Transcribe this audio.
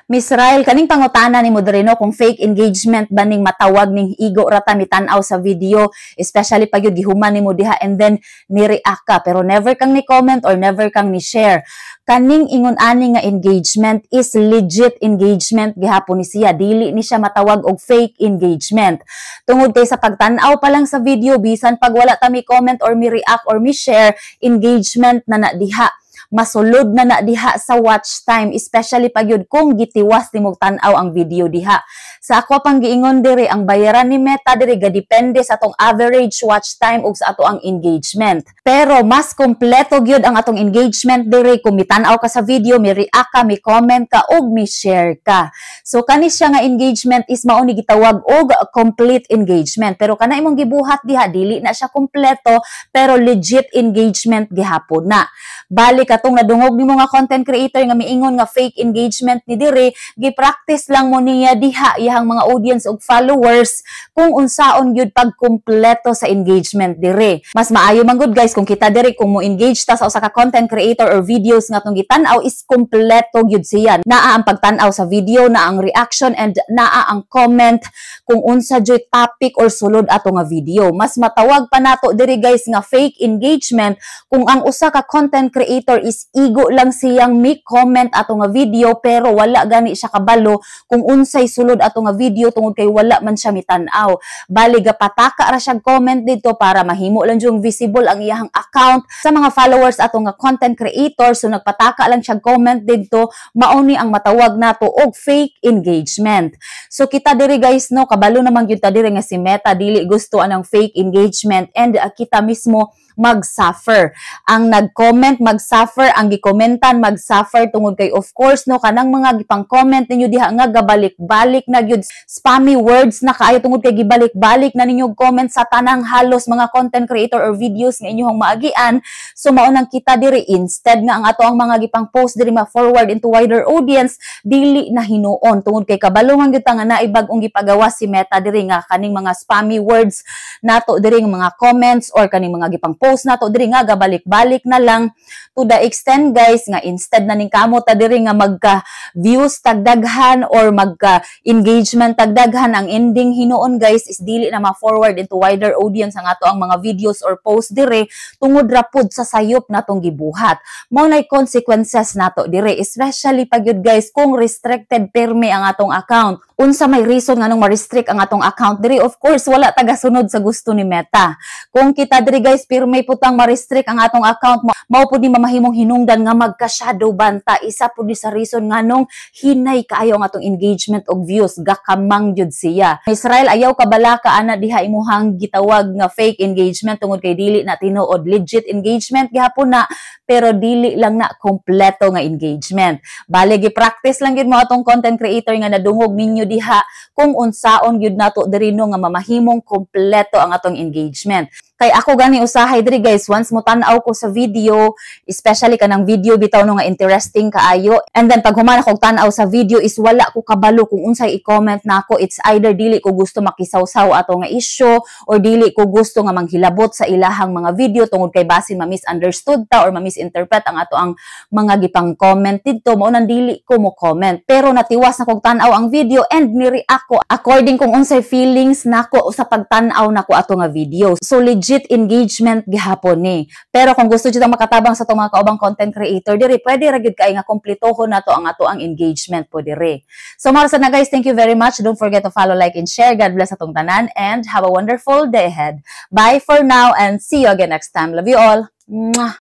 Miss Rael, kaning pangutana ni mo diri no kung fake engagement ba ning matawag ning igo rata mitan-aw sa video, especially pag yung gihuman nimo diha and then ni-react ka pero never kang ni comment or never kang ni share. Kaning ingon ani nga engagement is legit engagement gihapon ni siya, dili ni siya matawag og fake engagement. Tungod kay sa pagtan-aw pa lang sa video bisan pag wala ta mi comment or mi react or mi share, engagement na diha. Masulod na diha sa watch time, especially pag yun kung gitiwas ni mong tanaw ang video diha. Sa ako pang giingon diri, ang bayaran ni Meta diri gadepende sa atong average watch time ug sa ato ang engagement. Pero mas kompleto gyud ang atong engagement diri kung mitanaw ka sa video, mi react ka, mi comment ka ug mi share ka. So kani siya nga engagement is mao ni gitawag og complete engagement. Pero kana imong gibuhat diha dili na siya kompleto pero legit engagement gihapon na. Balik atong nadungog nimo nga content creator nga miingon nga fake engagement ni diri, gi-practice lang mo niya diha iyang mga audience ug followers kung unsaon gyud pagkumpleto sa engagement diri. Mas maayo man gud guys kung kita diri kung mo engage ta sa usa ka content creator or videos nga atong gitan-aw is kumpleto gyud siya. Naa ang pagtan-aw sa video, naa ang reaction and naa ang comment kung unsa joy topic or sulod ato nga video. Mas matawag pa nato diri guys nga fake engagement kung ang usa ka content creator is igo lang siyang mi-comment ato nga video pero wala gani siya kabalo kung unsay sulod ato nga video tungod kay wala man siya mitan-aw. Bali gapataka ra siya comment dito para mahimo lang yung visible ang iyang account sa mga followers ato nga content creator. So nagpataka lang siya comment dito, mao ni ang matawag nato og fake engagement. So kita diri guys no, kabalo naman gyud ta diri nga si Meta dili gusto anang fake engagement and kita mismo mag-suffer. Ang nag-comment mag-suffer, ang gi-commentan mag-suffer tungod kay of course no kanang mga gipang-comment ninyo diha nga gabalik-balik na gyud spammy words na kaayo tungod kay gibalik-balik na ninyo comment sa tanang halos mga content creator or videos nga inyong maagian. So mao nang kita diri instead nga ang ato ang mga gipang-post diri ma-forward into wider audience dili na hinuon tungod kay kabalungan gyud ta nga naay bag-ong gipagawas si Meta diri nga kaning mga spammy words nato diri nga mga comments or kaning mga gipang post nato diri nga gabalik-balik na lang to the extent guys nga instead na ning kamo ta diri nga magka views tagdaghan or magka engagement tagdaghan, ang ending hinuon guys is dili na ma-forward into wider audience ang ato ang mga videos or post diri tungod ra pud sa sayop natong gibuhat. Mao nay consequences nato diri especially pag yun guys kung restricted permi ang atong account. Unsa may reason nga nung ma-restrict ang atong account diri? Of course wala tagasunod sa gusto ni Meta. Kung kita diri guys pirmi putang ma-restrict ang atong account, mao pud ni mamahimong hinungdan nga magka-shadow banta. Isa pud sa reason nga nung hinay kaayo ang atong engagement og views, gakamang jud siya. Israel ayaw kabalaka ana diha imuhang gitawag nga fake engagement tungod kay dili na tinuod legit engagement gihapon na pero dili lang na kompleto nga engagement. Bali gi-practice lang gyud mo atong content creator nga nadungog ninyo diha kung unsaon gyud nato diri no nga mamahimong kompleto ang atong engagement. Kay ako gani usahay diri guys, once mo tan-aw ko sa video, especially kanang video bitaw no nga interesting kaayo, and then pag human ako tan-aw sa video is wala ko kabalo kung unsay i-comment nako. It's either dili ko gusto makisawsaw ato nga issue or dili ko gusto nga manghilabot sa ilahang mga video tungod kay basin ma-misunderstood ta or ma-misinterpret ang ato ang mga gipang comment didto, mao nang dili ko mo comment. Pero natiwas na kog tan-aw ang video and ni-react ko according kung unsay feelings nako sa pagtan-aw nako ato nga video. So legit engagement gihapon ni. Pero kung gusto jud makatabang sa itong mga kaubang content creator diri, pwede ra gyud kay nga kompletohon nato ang ato ang engagement po diri. So mara na guys, thank you very much. Don't forget to follow, like, and share. God bless atong tanan and have a wonderful day ahead. Bye for now and see you again next time. Love you all. Mwah!